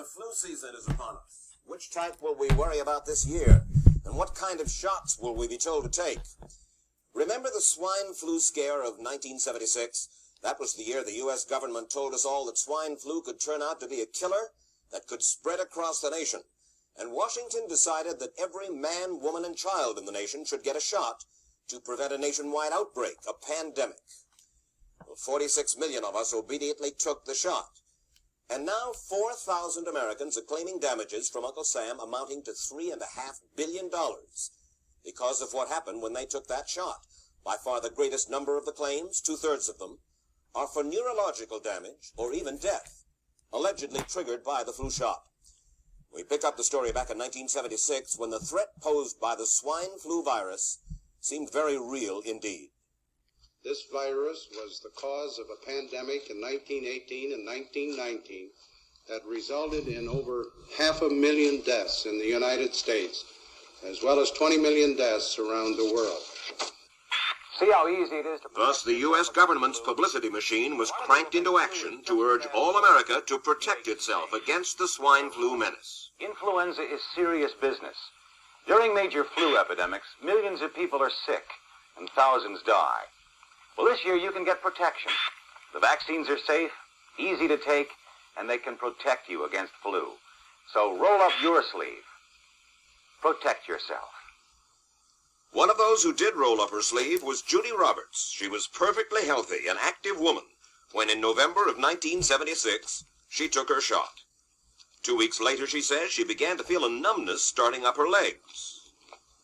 flu season is upon us. Which type will we worry about this year? And what kind of shots will we be told to take? Remember the swine flu scare of 1976? That was the year the U.S. government told us all that swine flu could turn out to be a killer that could spread across the nation. And Washington decided that every man, woman, and child in the nation should get a shot to prevent a nationwide outbreak, a pandemic. Well, 46 million of us obediently took the shot. And now 4,000 Americans are claiming damages from Uncle Sam amounting to $3.5 billion because of what happened when they took that shot. By far the greatest number of the claims, 2/3 of them, are for neurological damage or even death, allegedly triggered by the flu shot. We pick up the story back in 1976 when the threat posed by the swine flu virus seemed very real indeed. This virus was the cause of a pandemic in 1918 and 1919 that resulted in over 500,000 deaths in the United States, as well as 20 million deaths around the world. See how easy it is to... Thus, the U.S. government's publicity machine was cranked into action to urge all America to protect itself against the swine flu menace. Influenza is serious business. During major flu epidemics, millions of people are sick and thousands die. Well, this year you can get protection. The vaccines are safe, easy to take, and they can protect you against flu. So roll up your sleeve. Protect yourself. One of those who did roll up her sleeve was Judy Roberts. She was perfectly healthy, an active woman, when in November of 1976, she took her shot. 2 weeks later, she says, she began to feel a numbness starting up her legs.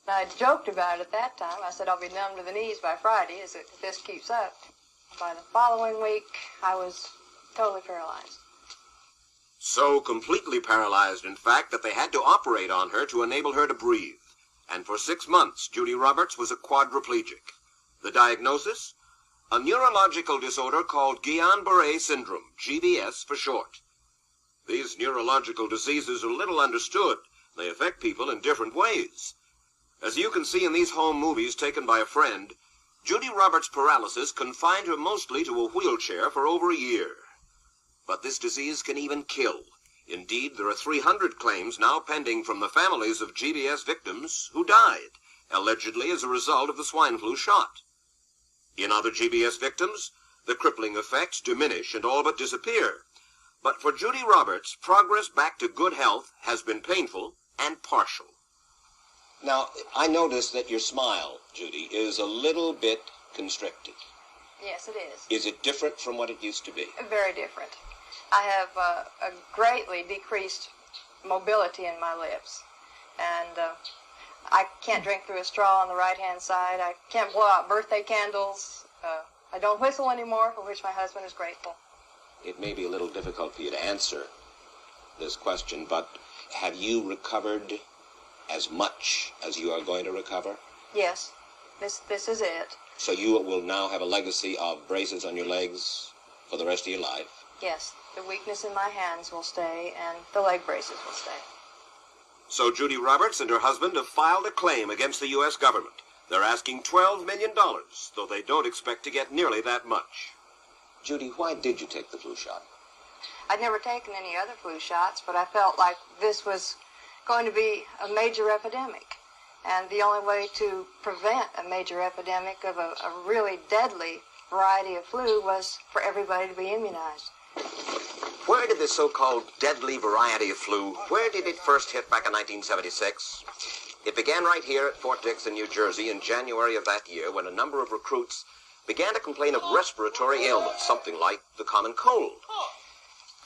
I joked about it at that time. I said I'll be numb to the knees by Friday if this keeps up. By the following week, I was totally paralyzed. So completely paralyzed, in fact, that they had to operate on her to enable her to breathe. And for 6 months, Judy Roberts was a quadriplegic. The diagnosis? A neurological disorder called Guillain-Barré syndrome, GBS for short. These neurological diseases are little understood. They affect people in different ways. As you can see in these home movies taken by a friend, Judy Roberts' paralysis confined her mostly to a wheelchair for over a year. But this disease can even kill. Indeed, there are 300 claims now pending from the families of GBS victims who died, allegedly as a result of the swine flu shot. In other GBS victims, the crippling effects diminish and all but disappear. But for Judy Roberts, progress back to good health has been painful and partial. Now, I noticed that your smile, Judy, is a little bit constricted. Yes, it is. Is it different from what it used to be? Very different. I have a greatly decreased mobility in my lips. And I can't drink through a straw on the right-hand side. I can't blow out birthday candles. I don't whistle anymore, for which my husband is grateful. It may be a little difficult for you to answer this question, but have you recovered as much as you are going to recover? Yes, this is it. So you will now have a legacy of braces on your legs for the rest of your life? Yes, the weakness in my hands will stay, and the leg braces will stay. So Judy Roberts and her husband have filed a claim against the U.S. government. They're asking $12 million, though they don't expect to get nearly that much. Judy, why did you take the flu shot? I'd never taken any other flu shots, but I felt like this was going to be a major epidemic. And the only way to prevent a major epidemic of a really deadly variety of flu was for everybody to be immunized. Where did this so-called deadly variety of flu, where did it first hit back in 1976? It began right here at Fort Dix in New Jersey in January of that year when a number of recruits began to complain of respiratory ailments, something like the common cold.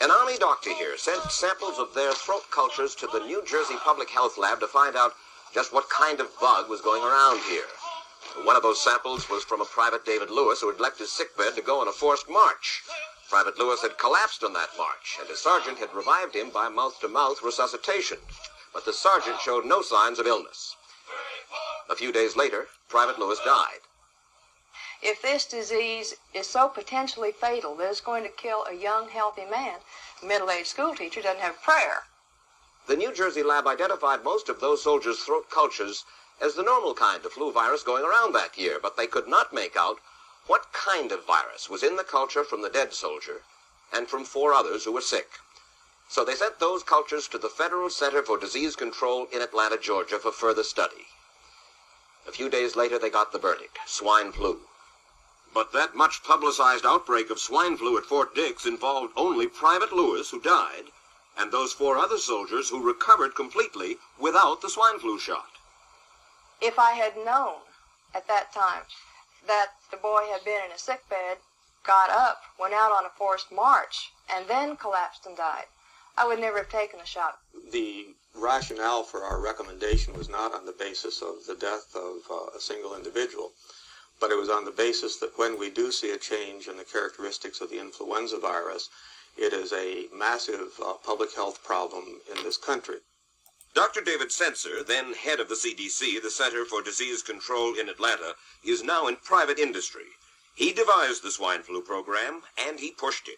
An Army doctor here sent samples of their throat cultures to the New Jersey Public Health Lab to find out just what kind of bug was going around here. One of those samples was from a Private David Lewis who had left his sickbed to go on a forced march. Private Lewis had collapsed on that march, and his sergeant had revived him by mouth-to-mouth resuscitation. But the sergeant showed no signs of illness. A few days later, Private Lewis died. If this disease is so potentially fatal that it's going to kill a young, healthy man, a middle-aged school teacher doesn't have prayer. The New Jersey lab identified most of those soldiers' throat cultures as the normal kind of flu virus going around that year, but they could not make out what kind of virus was in the culture from the dead soldier and from 4 others who were sick. So they sent those cultures to the Federal Center for Disease Control in Atlanta, Georgia, for further study. A few days later, they got the verdict: swine flu. But that much publicized outbreak of swine flu at Fort Dix involved only Private Lewis, who died, and those 4 other soldiers who recovered completely without the swine flu shot. If I had known at that time that the boy had been in a sick bed, got up, went out on a forced march, and then collapsed and died, I would never have taken the shot. The rationale for our recommendation was not on the basis of the death of a single individual, but it was on the basis that when we do see a change in the characteristics of the influenza virus, it is a massive public health problem in this country. Dr. David Setzer, then head of the CDC, the Center for Disease Control in Atlanta, is now in private industry. He devised the swine flu program, and he pushed it.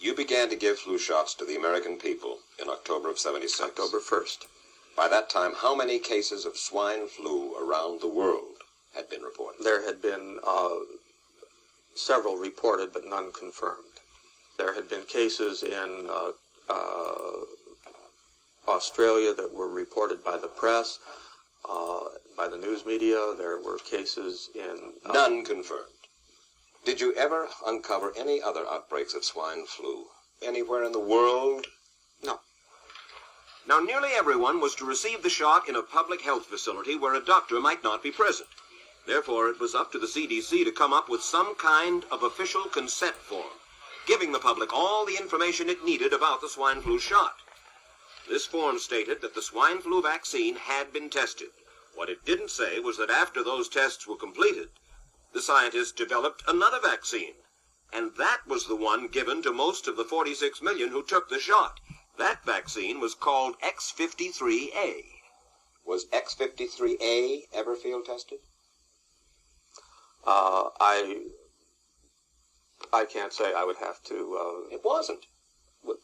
You began to give flu shots to the American people in October of '76. October 1st. By that time, how many cases of swine flu around the world had been reported? There had been several reported, but none confirmed. There had been cases in Australia that were reported by the press, by the news media. There were cases in... None confirmed. Did you ever uncover any other outbreaks of swine flu anywhere in the world? No. Now, nearly everyone was to receive the shot in a public health facility where a doctor might not be present. Therefore, it was up to the CDC to come up with some kind of official consent form, giving the public all the information it needed about the swine flu shot. This form stated that the swine flu vaccine had been tested. What it didn't say was that after those tests were completed, the scientists developed another vaccine, and that was the one given to most of the 46 million who took the shot. That vaccine was called X53A. Was X53A ever field tested? I can't say. I would have to... It wasn't.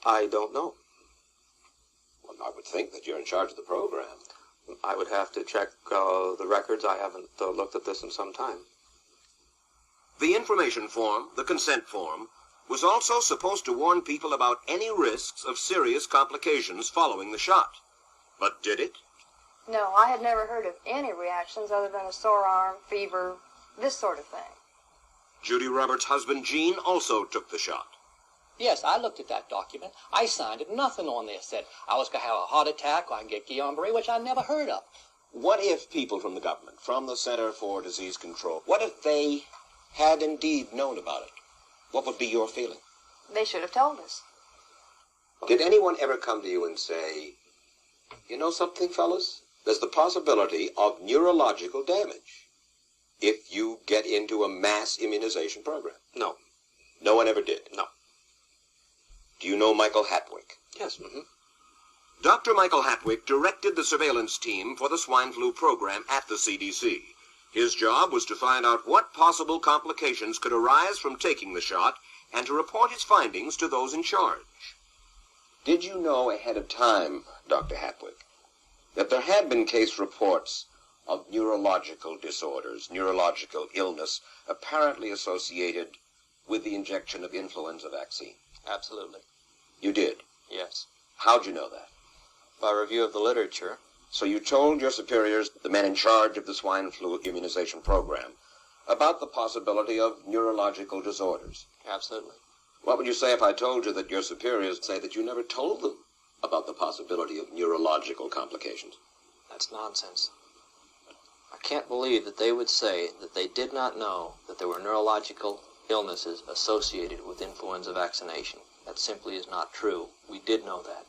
I don't know. Well, I would think that you're in charge of the program. I would have to check the records. I haven't looked at this in some time. The information form, the consent form, was also supposed to warn people about any risks of serious complications following the shot. But did it? No, I had never heard of any reactions other than a sore arm, fever, this sort of thing. Judy Roberts' husband, Gene, also took the shot. Yes, I looked at that document. I signed it. Nothing on there said I was going to have a heart attack or I can get Guillain-Barré, which I never heard of. What if people from the government, from the Center for Disease Control, what if they had indeed known about it? What would be your feeling? They should have told us. Did anyone ever come to you and say, you know something, fellas? There's the possibility of neurological damage if you get into a mass immunization program? No. No one ever did? No. Do you know Michael Hatwick? Yes. Dr. Michael Hatwick directed the surveillance team for the swine flu program at the CDC. His job was to find out what possible complications could arise from taking the shot and to report his findings to those in charge. Did you know ahead of time, Dr. Hatwick, that there had been case reports of neurological disorders, neurological illness, apparently associated with the injection of influenza vaccine? Absolutely. You did? Yes. How'd you know that? By review of the literature. So you told your superiors, the men in charge of the swine flu immunization program, about the possibility of neurological disorders? Absolutely. What would you say if I told you that your superiors say that you never told them about the possibility of neurological complications? That's nonsense. I can't believe that they would say that they did not know that there were neurological illnesses associated with influenza vaccination. That simply is not true. We did know that.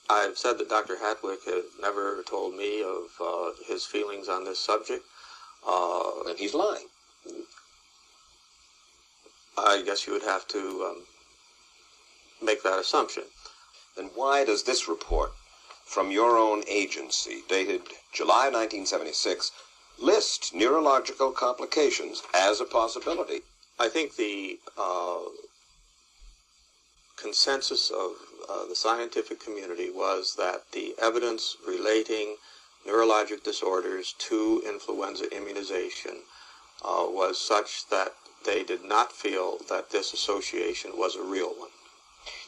I've said that Dr. Hatwick has never told me of his feelings on this subject. And he's lying. I guess you would have to make that assumption. Then why does this report from your own agency, dated July 1976, list neurological complications as a possibility? I think the consensus of the scientific community was that the evidence relating neurologic disorders to influenza immunization was such that they did not feel that this association was a real one.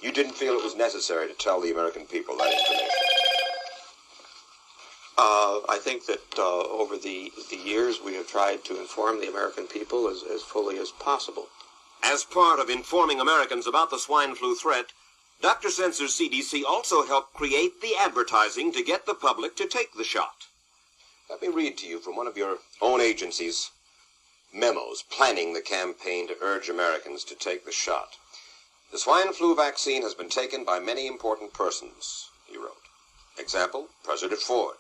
You didn't feel it was necessary to tell the American people that information? I think that over the years we have tried to inform the American people as fully as possible. As part of informing Americans about the swine flu threat, Dr. Sensor's CDC also helped create the advertising to get the public to take the shot. Let me read to you from one of your own agency's memos planning the campaign to urge Americans to take the shot. The swine flu vaccine has been taken by many important persons, he wrote. Example, President Ford,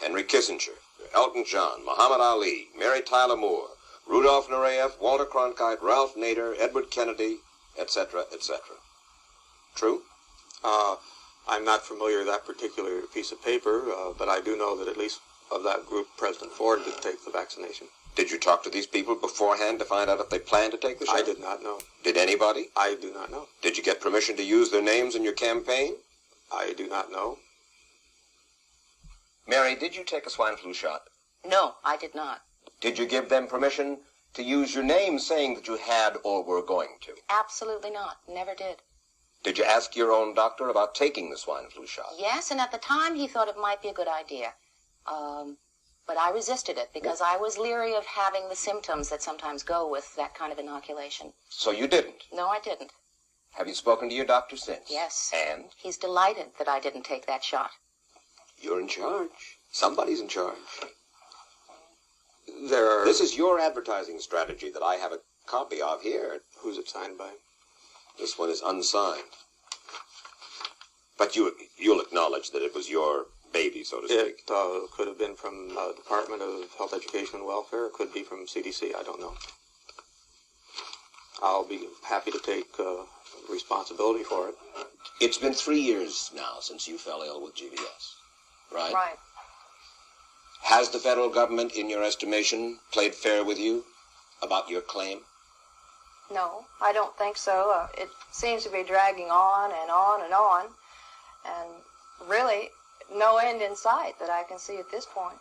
Henry Kissinger, Elton John, Muhammad Ali, Mary Tyler Moore, Rudolph Nureyev, Walter Cronkite, Ralph Nader, Edward Kennedy, etc., etc. True? I'm not familiar with that particular piece of paper, but I do know that at least of that group, President Ford did take the vaccination. Did you talk to these people beforehand to find out if they planned to take the shot? I did not know. Did anybody? I do not know. Did you get permission to use their names in your campaign? I do not know. Mary, did you take a swine flu shot? No, I did not. Did you give them permission to use your name saying that you had or were going to? Absolutely not. Never did. Did you ask your own doctor about taking the swine flu shot? Yes, and at the time he thought it might be a good idea. But I resisted it because I was leery of having the symptoms that sometimes go with that kind of inoculation. So you didn't? No, I didn't. Have you spoken to your doctor since? Yes. And? He's delighted that I didn't take that shot. You're in charge. Somebody's in charge. This is your advertising strategy that I have a copy of here. Who's it signed by? This one is unsigned. But you'll acknowledge that it was your baby, so to speak. It could have been from the Department of Health, Education, and Welfare. It could be from CDC. I don't know. I'll be happy to take responsibility for it. It's been 3 years now since you fell ill with GBS, right? Right. Has the federal government, in your estimation, played fair with you about your claim? No, I don't think so. It seems to be dragging on and on and on, and really no end in sight that I can see at this point.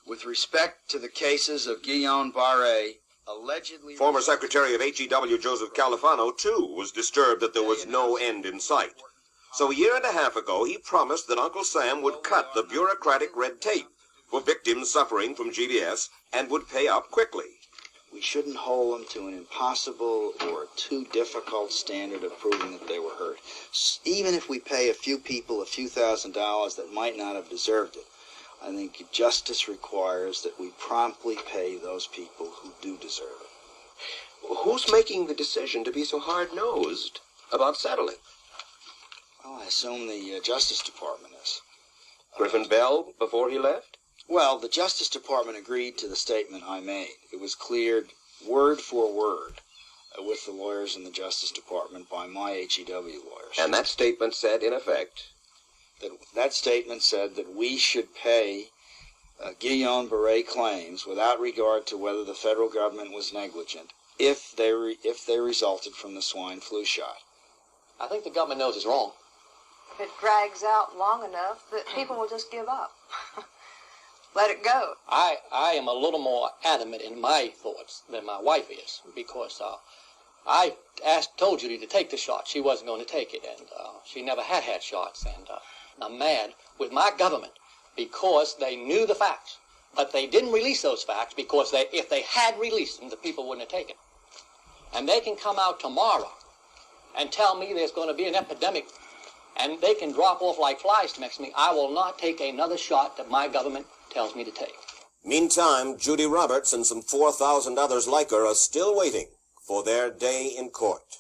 With respect to the cases of Guillain-Barré, allegedly... Former Secretary of HEW Joseph Califano, too, was disturbed that there was no end in sight. So a year and a half ago, he promised that Uncle Sam would cut the bureaucratic red tape for victims suffering from GBS and would pay up quickly. We shouldn't hold them to an impossible or too difficult standard of proving that they were hurt. Even if we pay a few people a few $1,000s that might not have deserved it, I think justice requires that we promptly pay those people who do deserve it. Who's making the decision to be so hard-nosed about settling? Well, I assume the Justice Department is. Griffin Bell before he left? Well, the Justice Department agreed to the statement I made. It was cleared word for word with the lawyers in the Justice Department by my HEW lawyers. And that statement said, in effect... That statement said that we should pay Guillain-Barré claims without regard to whether the federal government was negligent if they resulted from the swine flu shot. I think the government knows it's wrong. If it drags out long enough, that people will just give up. Let it go. I am a little more adamant in my thoughts than my wife is, because I told Judy to take the shot. She wasn't going to take it, and she never had shots, and I'm mad with my government because they knew the facts, but they didn't release those facts because if they had released them, the people wouldn't have taken. And they can come out tomorrow and tell me there's going to be an epidemic, and they can drop off like flies next to me. I will not take another shot that my government tells me to take. Meantime, Judy Roberts and some 4,000 others like her are still waiting for their day in court.